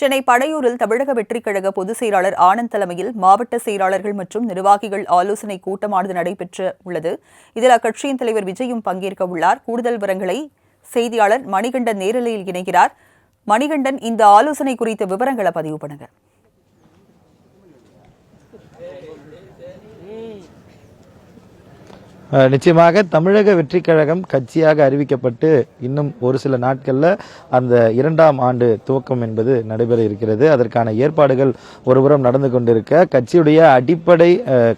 சென்னை படையூரில் தமிழக வெற்றிக் கழக பொதுச் செயலாளர் ஆனந்த் தலைமையில் மாவட்ட செயலாளர்கள் மற்றும் நிர்வாகிகள் ஆலோசனை கூட்டமானது நடைபெற்று உள்ளது. இதில் அக்கட்சியின் தலைவர் விஜயும் பங்கேற்க உள்ளார். கூடுதல் விவரங்களை செய்தியாளர் மணிகண்டன் நேரலையில் இணைகிறார். மணிகண்டன், இந்த ஆலோசனை குறித்த விவரங்களை பதிவு பண்ணுங்க. நிச்சயமாக தமிழக வெற்றிக் கழகம் கட்சியாக அறிவிக்கப்பட்டு இன்னும் ஒரு சில நாட்களில் அந்த 2ஆம் ஆண்டு துவக்கம் என்பது நடைபெற இருக்கிறது. அதற்கான ஏற்பாடுகள் ஒருபுறம் நடந்து கொண்டிருக்க, கட்சியுடைய அடிப்படை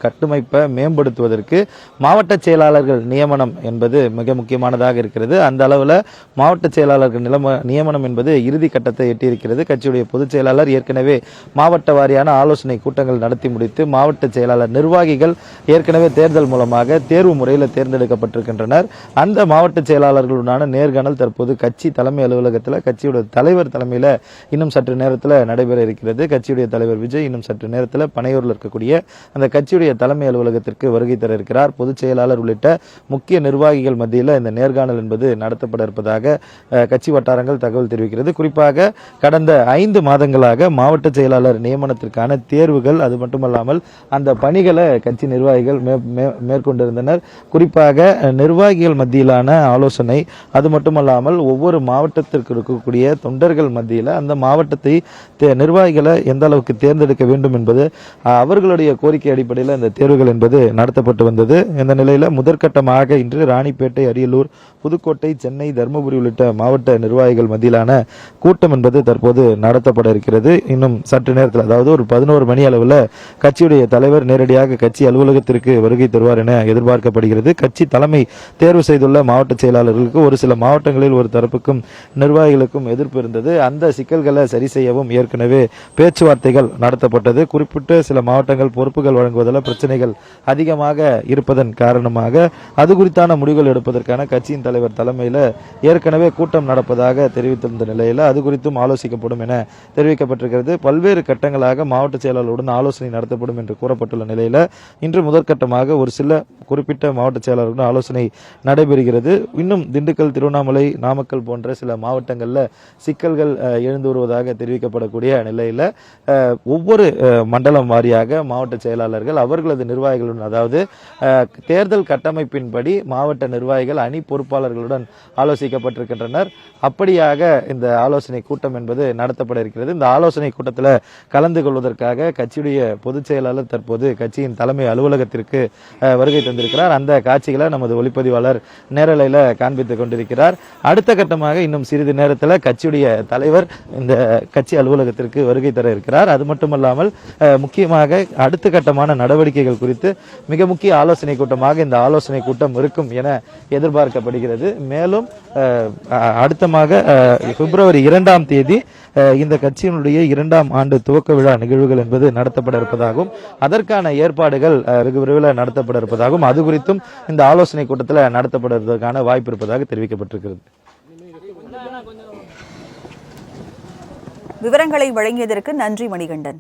கட்டமைப்பை மேம்படுத்துவதற்கு மாவட்ட செயலாளர்கள் நியமனம் என்பது மிக முக்கியமானதாக இருக்கிறது. அந்த அளவில் மாவட்ட செயலாளர்கள் நியமனம் என்பது இறுதி கட்டத்தை எட்டியிருக்கிறது. கட்சியுடைய பொதுச் செயலாளர் ஏற்கனவே மாவட்ட வாரியான ஆலோசனை கூட்டங்கள் நடத்தி முடித்து, மாவட்ட செயலாளர் நிர்வாகிகள் ஏற்கனவே தேர்தல் மூலமாக தேர்வு முறையில் தேர்ந்தெடுக்கப்பட்டிருக்கின்றனர். அந்த மாவட்ட செயலாளர்களுடனான நேர்காணல் தற்போது கட்சி தலைமை அலுவலகத்தில் கட்சியுடைய தலைவர் தலைமையில் இன்னும் சற்று நேரத்தில் நடைபெற இருக்கிறது. கட்சியுடைய தலைவர் விஜய் இன்னும் சற்று நேரத்தில் பனையூரில் இருக்கக்கூடிய அந்த கட்சியுடைய தலைமை அலுவலகத்திற்கு வருகை தர இருக்கிறார். பொதுச் செயலாளர் உள்ளிட்ட முக்கிய நிர்வாகிகள் மத்தியில் இந்த நேர்காணல் என்பது நடத்தப்பட இருப்பதாக கட்சி வட்டாரங்கள் தகவல் தெரிவிக்கிறது. குறிப்பாக கடந்த 5 மாதங்களாக மாவட்ட செயலாளர் நியமனத்திற்கான தேர்வுகள், அது மட்டுமல்லாமல் அந்த பணிகளை கட்சி நிர்வாகிகள் மேற்கொண்டிருந்தனர். குறிப்பாக நிர்வாகிகள் மத்தியிலான ஆலோசனை, அது மட்டுமல்லாமல் ஒவ்வொரு மாவட்டத்திற்கு இருக்கக்கூடிய தொண்டர்கள் மத்தியில் அந்த மாவட்டத்தை நிர்வாகிகளை எந்த அளவுக்கு தேர்ந்தெடுக்க வேண்டும் என்பது அவர்களுடைய கோரிக்கை அடிப்படையில் இந்த தேர்வுகள் என்பது நடத்தப்பட்டு வந்தது. இந்த நிலையில் முதற்கட்டமாக இன்று ராணிப்பேட்டை, அரியலூர், புதுக்கோட்டை, சென்னை, தருமபுரி உள்ளிட்ட மாவட்ட நிர்வாகிகள் மத்தியிலான கூட்டம் என்பது தற்போது நடத்தப்பட இருக்கிறது. இன்னும் சற்று நேரத்தில், அதாவது ஒரு 11 மணி அளவில் கட்சியுடைய தலைவர் நேரடியாக கட்சி அலுவலகத்திற்கு வருகை தருவார் என எதிர்பார்க்கப்படுகிறது. கட்சி தலைமை தேர்வு செய்துள்ள மாவட்ட செயலாளர்களுக்கு ஒரு சில மாவட்டங்களில் ஒரு தரப்புக்கும் நிர்வாகிகளுக்கும் எதிர்ப்பு இருந்தது. அந்த சிக்கல்களை சரி செய்யவும் ஏற்கனவே பேச்சுவார்த்தைகள் நடத்தப்பட்டது. குறிப்பிட்ட சில மாவட்டங்கள் பொறுப்புகள் வழங்குவதில் பிரச்சனைகள் அதிகமாக இருப்பதன் காரணமாக அது குறித்தான முடிவுகள் எடுப்பதற்கான கட்சியின் தலைவர் தலைமையில் ஏற்கனவே கூட்டம் நடப்பதாக தெரிவித்திருந்த நிலையில் அது குறித்தும் ஆலோசிக்கப்படும் என தெரிவிக்கப்பட்டிருக்கிறது. பல்வேறு கட்டங்களாக மாவட்ட செயலாளருடன் ஆலோசனை நடத்தப்படும் என்று கூறப்பட்டுள்ள நிலையில் இன்று முதற்கட்டமாக ஒரு சில குறிப்பிட்ட மாவட்ட செயலாளர்களுடன் ஆலோசனை நடைபெறுகிறது. இன்னும் திண்டுக்கல், திருவண்ணாமலை, நாமக்கல் போன்ற சில மாவட்டங்களில் சிக்கல்கள் எழுந்து வருவதாக தெரிவிக்கப்படக்கூடிய நிலையில் ஒவ்வொரு மண்டலம் வாரியாக மாவட்ட செயலாளர்கள் அவர்களது நிர்வாகிகளுடன், அதாவது தேர்தல் கட்டமைப்பின்படி மாவட்ட நிர்வாகிகள் அணி பொறுப்பாளர்களுடன் ஆலோசிக்கப்பட்டிருக்கின்றனர். அப்படியாக இந்த ஆலோசனை கூட்டம் என்பது நடத்தப்பட இருக்கிறது. இந்த ஆலோசனை கூட்டத்தில் கலந்து கொள்வதற்காக கட்சியுடைய பொதுச் செயலாளர் தற்போது கட்சியின் தலைமை அலுவலகத்திற்கு வருகை தந்திருக்கிறார். அந்த காட்சிகளை நமது ஒளிப்பதிவாளர் நேரலையில் காண்பித்துக் கொண்டிருக்கிறார். அடுத்த கட்டமாக இன்னும் சிறிது நேரத்தில் கட்சியுடைய தலைவர் இந்த கட்சி அலுவலகத்திற்கு வருகை தர இருக்கிறார். அது மட்டுமல்லாமல் முக்கியமாக அடுத்த கட்டமான நடவடிக்கைகள் குறித்து மிக முக்கிய ஆலோசனை கூட்டமாக இந்த ஆலோசனை கூட்டம் இருக்கும் என எதிர்பார்க்கப்படுகிறது. மேலும் அடுத்தமாக பிப்ரவரி 2ஆம் தேதி இந்த கட்சியினுடைய 2ஆம் ஆண்டு துவக்க விழா நிகழ்வுகள் என்பது நடத்தப்பட இருப்பதாகவும், அதற்கான ஏற்பாடுகள் வெகு விரைவில் நடத்தப்பட இருப்பதாகவும், அது குறித்தும் இந்த ஆலோசனை கூட்டத்தில் நடத்தப்படுவதற்கான வாய்ப்பு இருப்பதாக தெரிவிக்கப்பட்டிருக்கிறது. விவரங்களை வழங்கியதற்கு நன்றி மணிகண்டன்.